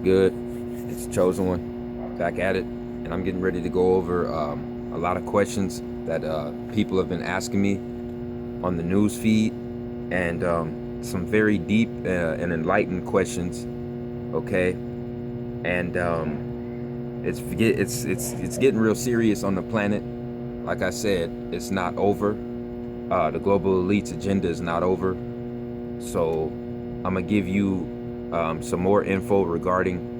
good? It's Chosen One, back at it, and I'm getting ready to go over a lot of questions that people have been asking me on the news feed, and some very deep and enlightened questions. Okay, and it's getting real serious on the planet. Like I said, it's not over. The global elite's agenda is not over. So I'm gonna give you some more info regarding,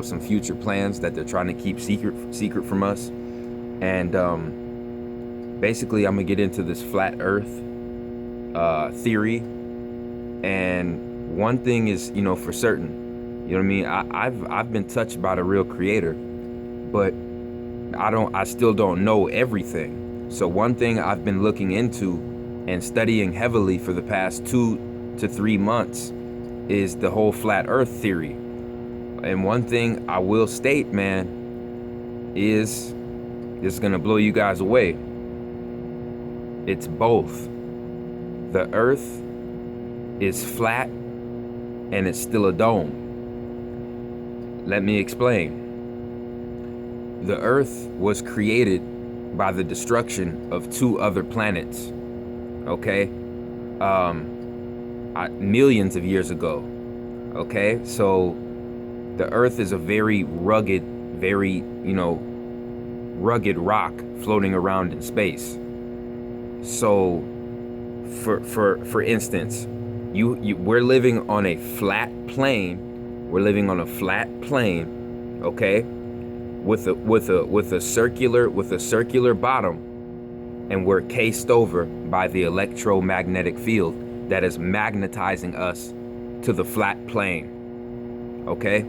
some future plans that they're trying to keep secret from us. And basically, I'm gonna get into this flat Earth theory. And one thing is, for certain, you know what I mean. I've been touched by the real Creator, but I still don't know everything. So one thing I've been looking into and studying heavily for the past 2 to 3 months is the whole flat Earth theory. And one thing I will state, man, is this is gonna blow you guys away. It's both. The Earth is flat and it's still a dome. Let me explain. The Earth was created by the destruction of two other planets. Okay? Millions of years ago. Okay? So the Earth is a very rugged, rugged rock floating around in space. So for instance, we're living on a flat plane. We're living on a flat plane, okay? With a circular bottom, and we're cased over by the electromagnetic field that is magnetizing us to the flat plane. Okay?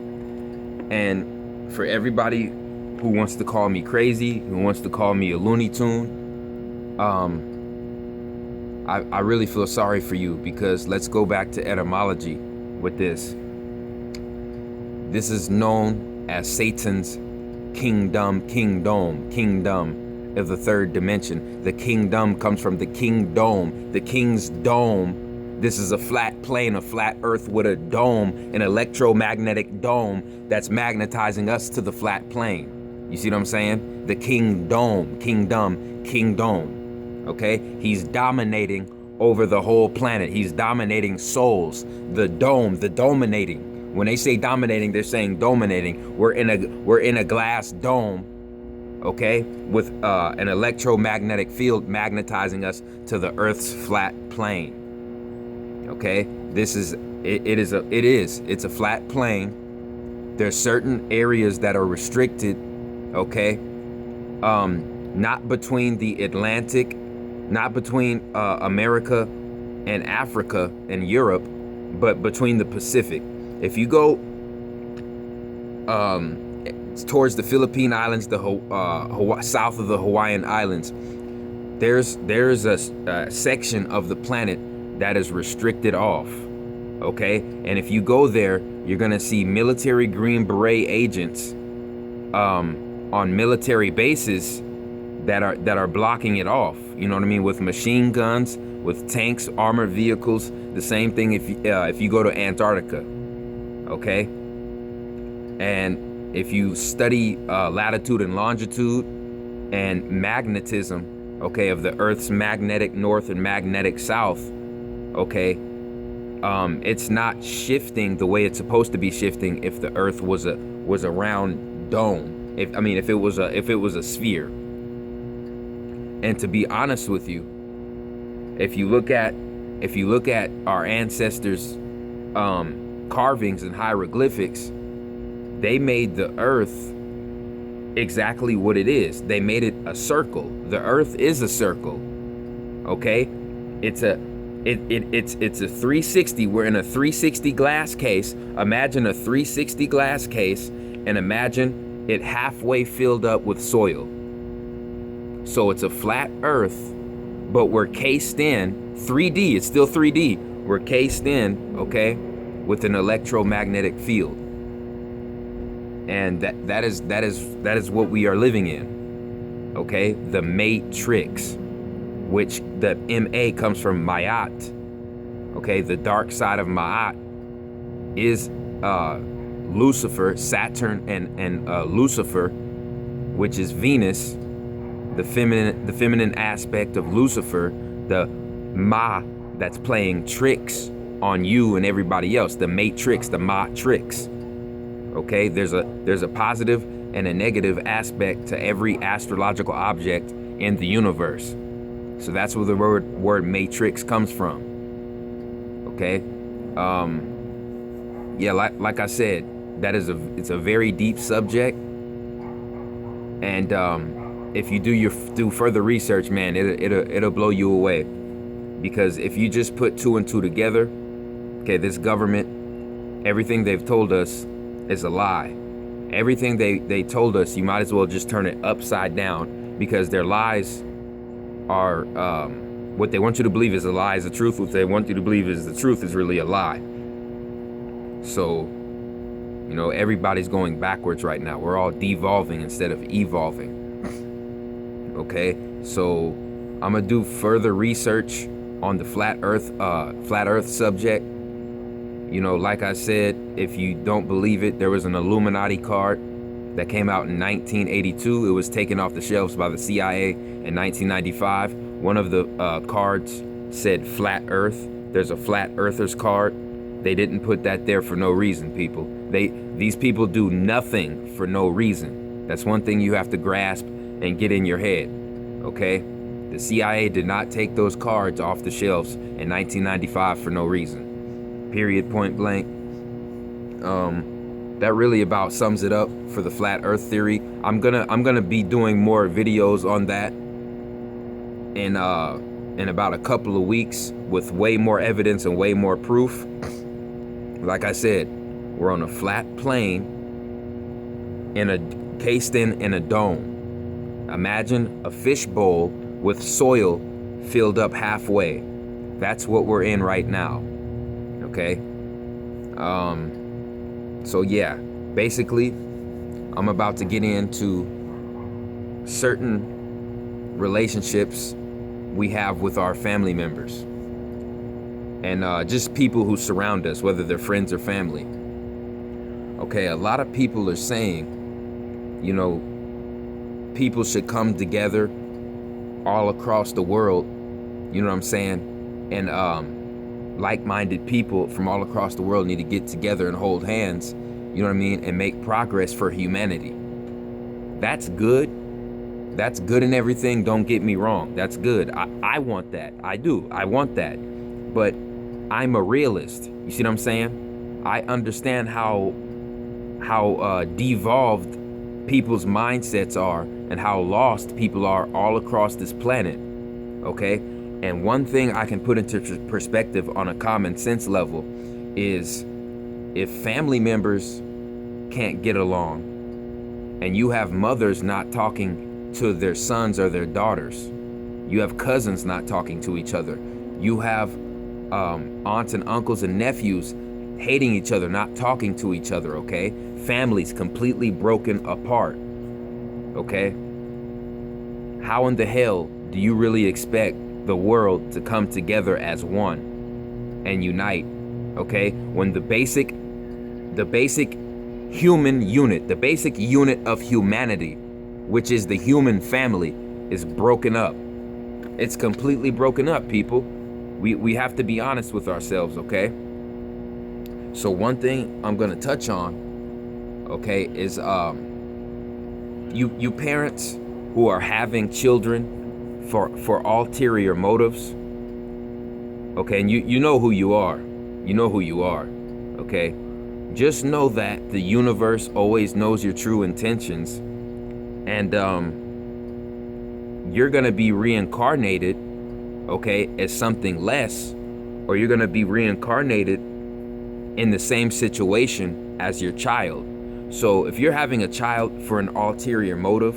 And for everybody who wants to call me crazy, who wants to call me a Looney Tune, I really feel sorry for you, because let's go back to etymology with this. This is known as Satan's kingdom of the third dimension. The kingdom comes from the kingdom, the king's dome. This is a flat plane, a flat Earth with a dome, an electromagnetic dome that's magnetizing us to the flat plane. You see what I'm saying? The kingdom. Okay? He's dominating over the whole planet. He's dominating souls. The dominating. When they say dominating, they're saying dominating. We're in a glass dome, okay, with an electromagnetic field magnetizing us to the Earth's flat plane. Okay, it's a flat plane. There's certain areas that are restricted, okay, not between the Atlantic, not between America and Africa and Europe, but between the Pacific. If you go towards the Philippine Islands, the south of the Hawaiian Islands, there's a section of the planet that is restricted off. Okay, and if you go there, you're gonna see military Green Beret agents on military bases that are blocking it off. You know what I mean? With machine guns, with tanks, armored vehicles. The same thing if you go to Antarctica. Okay, and if you study latitude and longitude and magnetism, okay, of the Earth's magnetic north and magnetic south, okay, it's not shifting the way it's supposed to be shifting if the Earth was a round dome. If it was a sphere. And to be honest with you, if you look at our ancestors' carvings and hieroglyphics, they made the Earth exactly what it is. They made it a circle. The Earth is a circle. Okay? It's a 360. We're in a 360 glass case. Imagine a 360 glass case, and imagine it halfway filled up with soil. So it's a flat Earth, but we're cased in 3D. It's still 3D. We're cased in, okay, with an electromagnetic field, and that is what we are living in. Okay, the Matrix, which the MA comes from Ma'at. Okay, the dark side of Ma'at is Lucifer, Saturn, and Lucifer, which is Venus, the feminine aspect of Lucifer, the Ma that's playing tricks on you and everybody else, the matrix, the matrix. Okay, there's a positive and a negative aspect to every astrological object in the universe. So that's where the word matrix comes from. Okay, yeah, like I said, it's a very deep subject, and if you do further research, man, it'll blow you away. Because if you just put two and two together, okay, this government, everything they've told us is a lie. Everything they told us, you might as well just turn it upside down, because their lies are, what they want you to believe is a lie is the truth. What they want you to believe is the truth is really a lie. So, you know, everybody's going backwards right now. We're all devolving instead of evolving. Okay, so I'm gonna do further research on the flat earth subject. You know, like I said, if you don't believe it, there was an Illuminati card that came out in 1982. It was taken off the shelves by the CIA in 1995. One of the cards said flat earth. There's a flat earthers card. They didn't put that there for no reason, people. These people do nothing for no reason. That's one thing you have to grasp and get in your head, okay? The CIA did not take those cards off the shelves in 1995 for no reason. Period, point blank. That really about sums it up for the flat earth theory. I'm gonna be doing more videos on that in about a couple of weeks with way more evidence and way more proof. Like I said, we're on a flat plane cased in a dome. Imagine a fishbowl with soil filled up halfway. That's what we're in right now. Okay? So yeah, basically, I'm about to get into certain relationships we have with our family members. And just people who surround us, whether they're friends or family. Okay, a lot of people are saying, you know, people should come together all across the world, you know what I'm saying? And like-minded people from all across the world need to get together and hold hands, you know what I mean, and make progress for humanity. That's good. That's good and everything, don't get me wrong. That's good. I want that. I do. I want that. But I'm a realist. You see what I'm saying? I understand how devolved people's mindsets are and how lost people are all across this planet. Okay? And one thing I can put into perspective on a common sense level is if family members can't get along and you have mothers not talking to their sons or their daughters, you have cousins not talking to each other, you have aunts and uncles and nephews hating each other, not talking to each other, okay? Families completely broken apart, okay? How in the hell do you really expect the world to come together as one and unite, okay? When the basic human unit, the basic unit of humanity, which is the human family, is broken up. It's completely broken up, people. We have to be honest with ourselves, okay? So one thing I'm gonna touch on, okay, is you parents who are having children for ulterior motives, okay, and you know who you are. You know who you are, okay? Just know that the universe always knows your true intentions, and you're gonna be reincarnated, okay, as something less, or you're gonna be reincarnated in the same situation as your child. So if you're having a child for an ulterior motive,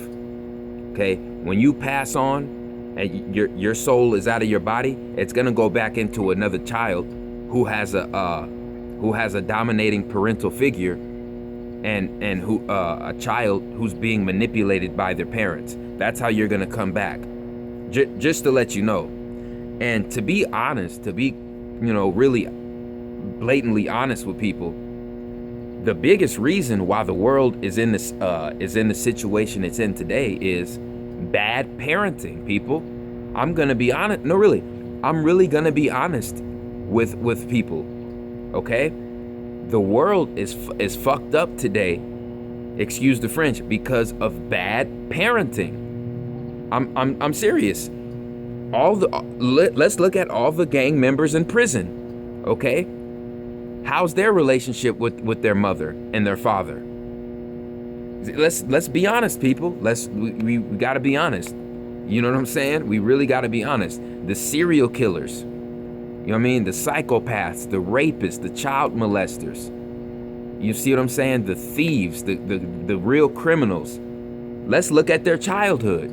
okay, when you pass on and your soul is out of your body, it's gonna go back into another child who has a dominating parental figure, and who a child who's being manipulated by their parents. That's how you're gonna come back. Just to let you know. And to be honest, to be, you know, really blatantly honest with people, The biggest reason why the world is in the situation it's in today is bad parenting, people. I'm gonna be honest. No, really, I'm really gonna be honest with people. Okay, the world is fucked up today. Excuse the French, because of bad parenting. I'm serious. Let's look at all the gang members in prison. Okay, how's their relationship with their mother and their father? Let's be honest, people. We gotta be honest. You know what I'm saying? We really gotta be honest. The serial killers, you know what I mean? The psychopaths, the rapists, the child molesters. You see what I'm saying? The thieves, the real criminals. Let's look at their childhood.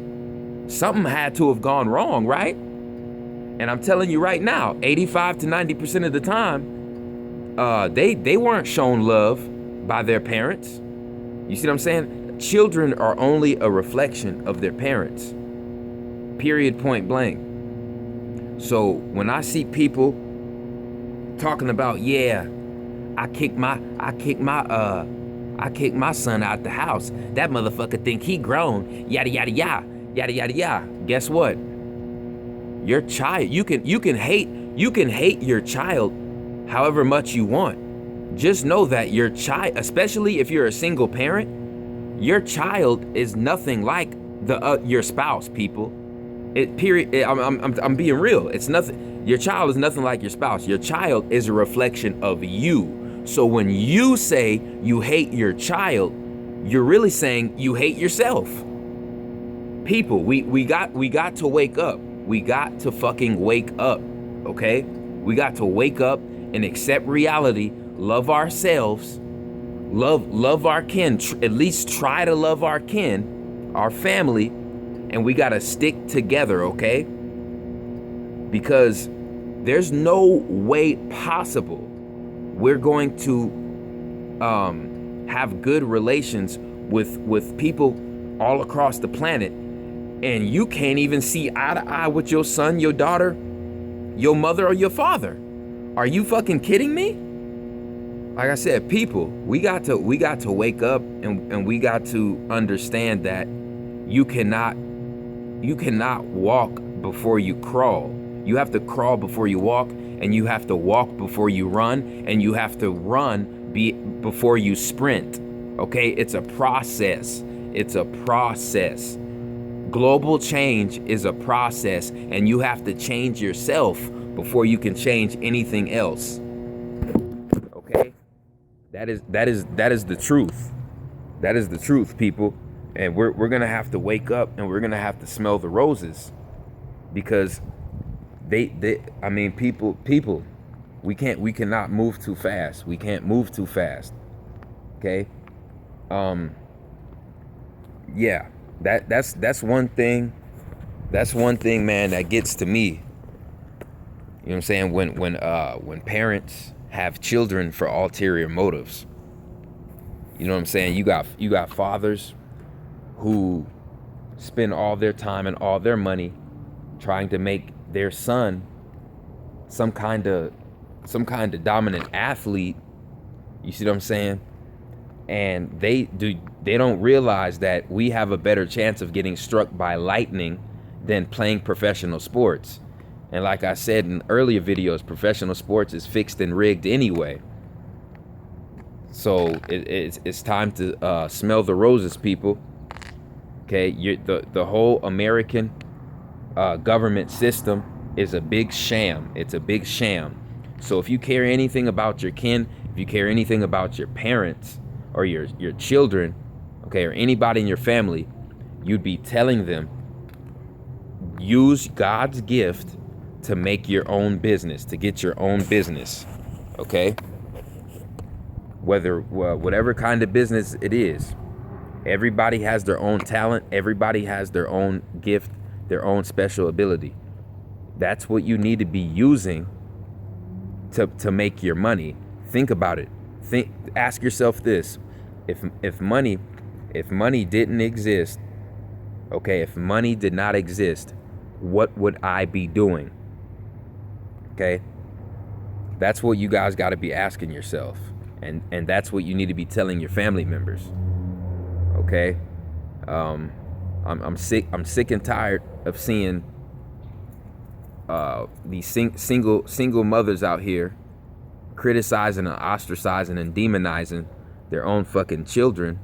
Something had to have gone wrong, right? And I'm telling you right now, 85 to 90% of the time, they weren't shown love by their parents. You see what I'm saying? Children are only a reflection of their parents. Period, point blank. So when I see people talking about, yeah, I kicked my son out the house. That motherfucker think he grown. Yada yada yada yada yada yada. Guess what? Your child, you can hate your child however much you want. Just know that your child, especially if you're a single parent, your child is nothing like your spouse, people. I'm being real. It's nothing. Your child is nothing like your spouse. Your child is a reflection of you. So when you say you hate your child, you're really saying you hate yourself. People, we got to wake up. We got to fucking wake up, okay? We got to wake up and accept reality, love ourselves, love our kin, at least try to love our kin, our family, and we got to stick together, okay? Because there's no way possible we're going to have good relations with people all across the planet, and you can't even see eye to eye with your son, your daughter, your mother, or your father. Are you fucking kidding me? Like I said, people, we got to wake up, and we got to understand that you cannot walk before you crawl. You have to crawl before you walk, and you have to walk before you run, and you have to run before you sprint. Okay? It's a process. It's a process. Global change is a process, and you have to change yourself before you can change anything else. Okay? That is the truth. That is the truth, people. And we're gonna have to wake up, and we're gonna have to smell the roses, because people, we cannot move too fast. We can't move too fast. Okay? Yeah, that's one thing. That's one thing, man, that gets to me. You know what I'm saying? When parents have children for ulterior motives. You know what I'm saying? You got fathers who spend all their time and all their money trying to make their son some kind of dominant athlete. You see what I'm saying? And they don't realize that we have a better chance of getting struck by lightning than playing professional sports. And like I said in earlier videos, professional sports is fixed and rigged anyway. So it's time to smell the roses, people. Okay, the whole American government system is a big sham. It's a big sham. So if you care anything about your kin, if you care anything about your parents or your children, okay, or anybody in your family, you'd be telling them, use God's gift to make your own business, to get your own business, okay? Whatever kind of business it is. Everybody has their own talent. Everybody has their own gift, their own special ability. That's what you need to be using to make your money. Think about it. Ask yourself this. If money didn't exist, okay, if money did not exist, what would I be doing? Okay? That's what you guys got to be asking yourself. And that's what you need to be telling your family members. Okay? I'm sick and tired of seeing these single mothers out here criticizing and ostracizing and demonizing their own fucking children,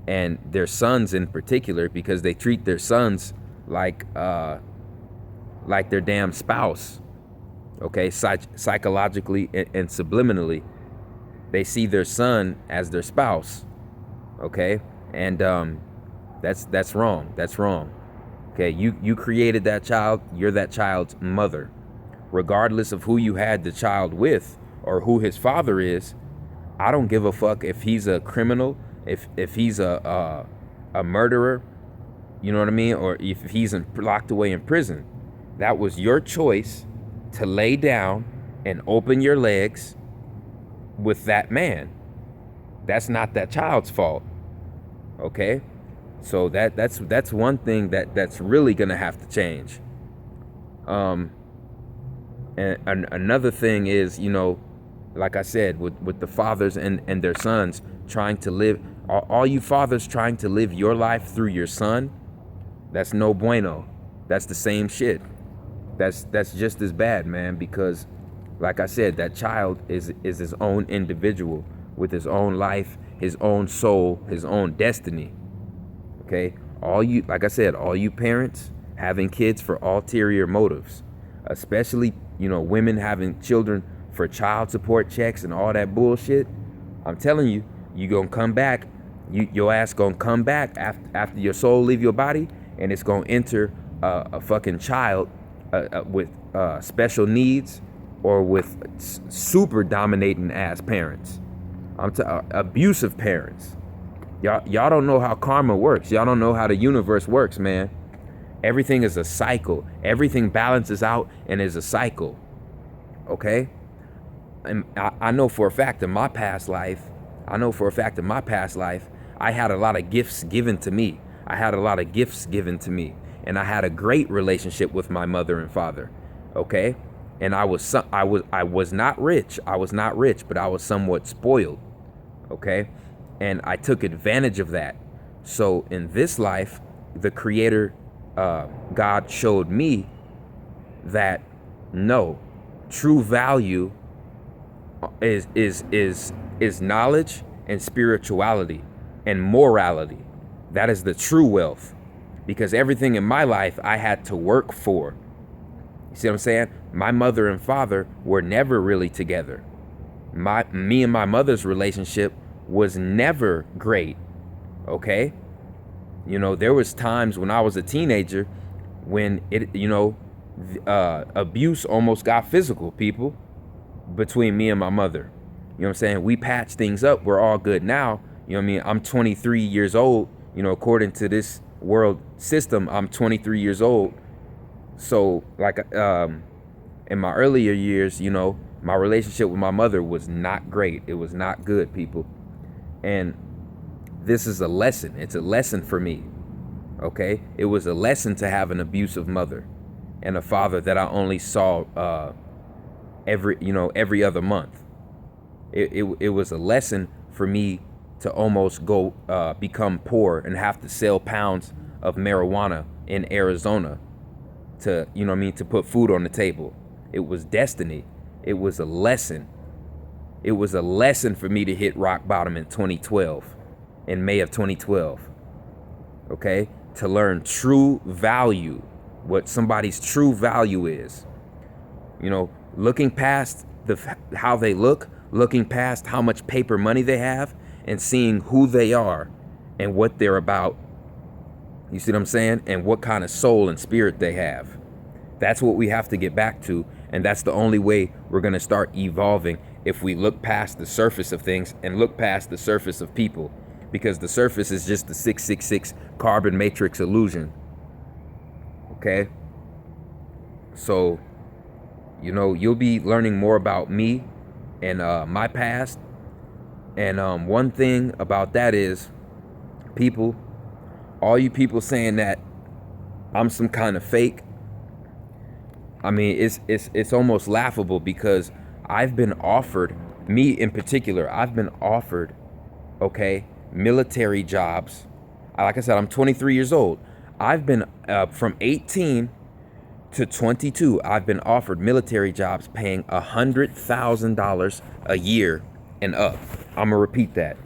and their sons in particular, because they treat their sons like their damn spouse. Okay, psychologically and subliminally, they see their son as their spouse. Okay, and that's wrong. That's wrong. Okay, you created that child. You're that child's mother, regardless of who you had the child with or who his father is. I don't give a fuck if he's a criminal, if he's a murderer, you know what I mean, or if he's locked away in prison. That was your choice to lay down and open your legs with that man. That's not that child's fault. Okay? So that's one thing that's really gonna have to change. And another thing is, you know, like I said, with the fathers and their sons trying to live, all you fathers trying to live your life through your son, that's no bueno. That's the same shit. That's just as bad, man, because like I said, that child is his own individual with his own life, his own soul, his own destiny. Okay? Like I said, all you parents having kids for ulterior motives, especially, you know, women having children for child support checks and all that bullshit. I'm telling you, you gonna come back, your ass gonna come back after your soul leave your body, and it's gonna enter a fucking child with special needs or with super dominating ass parents. Abusive parents. Y'all don't know how karma works. Y'all don't know how the universe works, man. Everything is a cycle. Everything balances out and is a cycle. Okay? And I know for a fact in my past life, I had a lot of gifts given to me. And I had a great relationship with my mother and father. Okay? And I was not rich. But I was somewhat spoiled. Okay? And I took advantage of that. So in this life, the Creator, God, showed me that no, true value is knowledge and spirituality and morality. That is the true wealth. Because everything in my life I had to work for. You see what I'm saying? My mother and father were never really together. Me and my mother's relationship was never great. Okay? You know, there was times when I was a teenager when abuse almost got physical, people, between me and my mother. You know what I'm saying? We patched things up. We're all good now. You know what I mean? I'm 23 years old. You know, according to this world system, I'm 23 years old. So, like, in my earlier years, you know, my relationship with my mother was not great. It was not good, people. And this is a lesson. It's a lesson for me. Okay? It was a lesson to have an abusive mother and a father that I only saw every other month. It was a lesson for me to almost go become poor and have to sell pounds of marijuana in Arizona to, you know what I mean, to put food on the table. It was destiny. It was a lesson. It was a lesson for me to hit rock bottom in 2012, in May of 2012. Okay? To learn true value, what somebody's true value is. You know, looking past how they look, looking past how much paper money they have, and seeing who they are and what they're about. You see what I'm saying? And what kind of soul and spirit they have. That's what we have to get back to. And that's the only way we're going to start evolving, if we look past the surface of things and look past the surface of people. Because the surface is just the 666 carbon matrix illusion. Okay? So, you know, you'll be learning more about me and my past. And one thing about that is, people, all you people saying that I'm some kind of fake, I mean, it's almost laughable, because I've been offered me in particular, I've been offered, okay, military jobs. Like I said, I'm 23 years old. I've been from 18 to 22. I've been offered military jobs paying $100,000 a year and up. I'm gonna repeat that.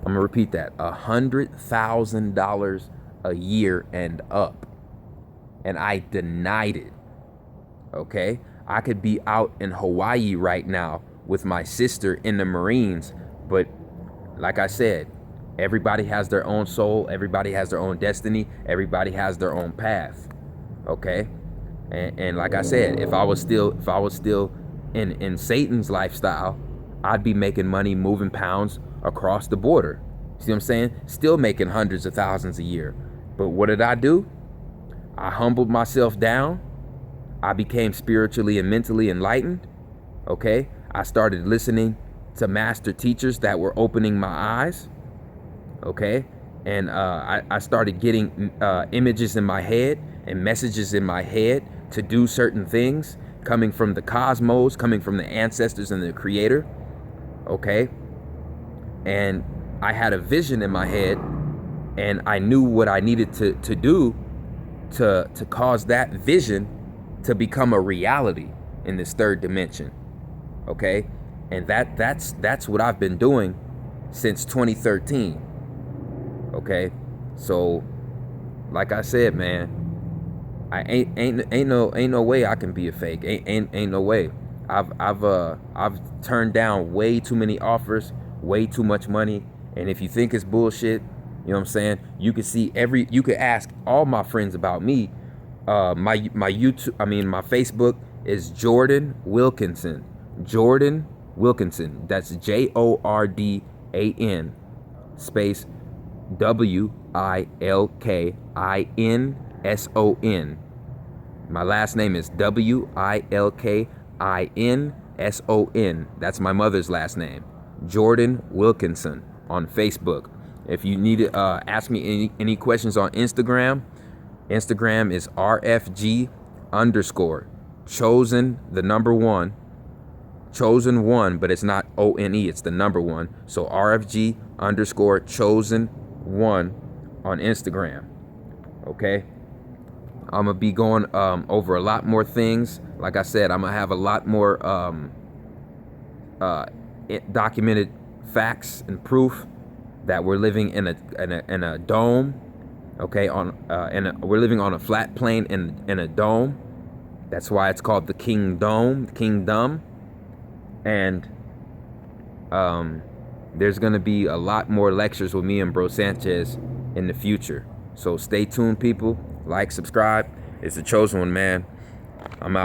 $100,000 a year and up. And I denied it. Okay? I could be out in Hawaii right now with my sister in the Marines, but like I said, everybody has their own soul, everybody has their own destiny, everybody has their own path. Okay? And like I said, if I was still in Satan's lifestyle, I'd be making money moving pounds across the border. See what I'm saying? Still making hundreds of thousands a year. But what did I do? I humbled myself down. I became spiritually and mentally enlightened. Okay? I started listening to master teachers that were opening my eyes. Okay? And I started getting images in my head and messages in my head to do certain things coming from the cosmos, coming from the ancestors and the creator. Okay? And I had a vision in my head, and I knew what I needed to do to cause that vision to become a reality in this third dimension. Okay? And that's what I've been doing since 2013. Okay? So like I said, man, I ain't no way I can be a fake. Ain't no way. I've turned down way too many offers, way too much money. And if you think it's bullshit, you know what I'm saying? You could ask all my friends about me. My Facebook is Jordan Wilkinson. Jordan Wilkinson. That's JORDAN space WILKINSON. My last name is WILKINSON. That's my mother's last name. Jordan Wilkinson on Facebook. If you need to ask me any questions on Instagram is RFG_ chosen the number one. Chosen one, but it's not ONE, it's the number one. So RFG_ chosen one on Instagram. Okay? I'm gonna be going over a lot more things. Like I said, I'm gonna have a lot more documented facts and proof that we're living in a dome. Okay, we're living on a flat plane in a dome. That's why it's called the kingdom. And there's gonna be a lot more lectures with me and Bro Sanchez in the future. So stay tuned, people. Like, subscribe. It's the Chosen One, man. I'm out.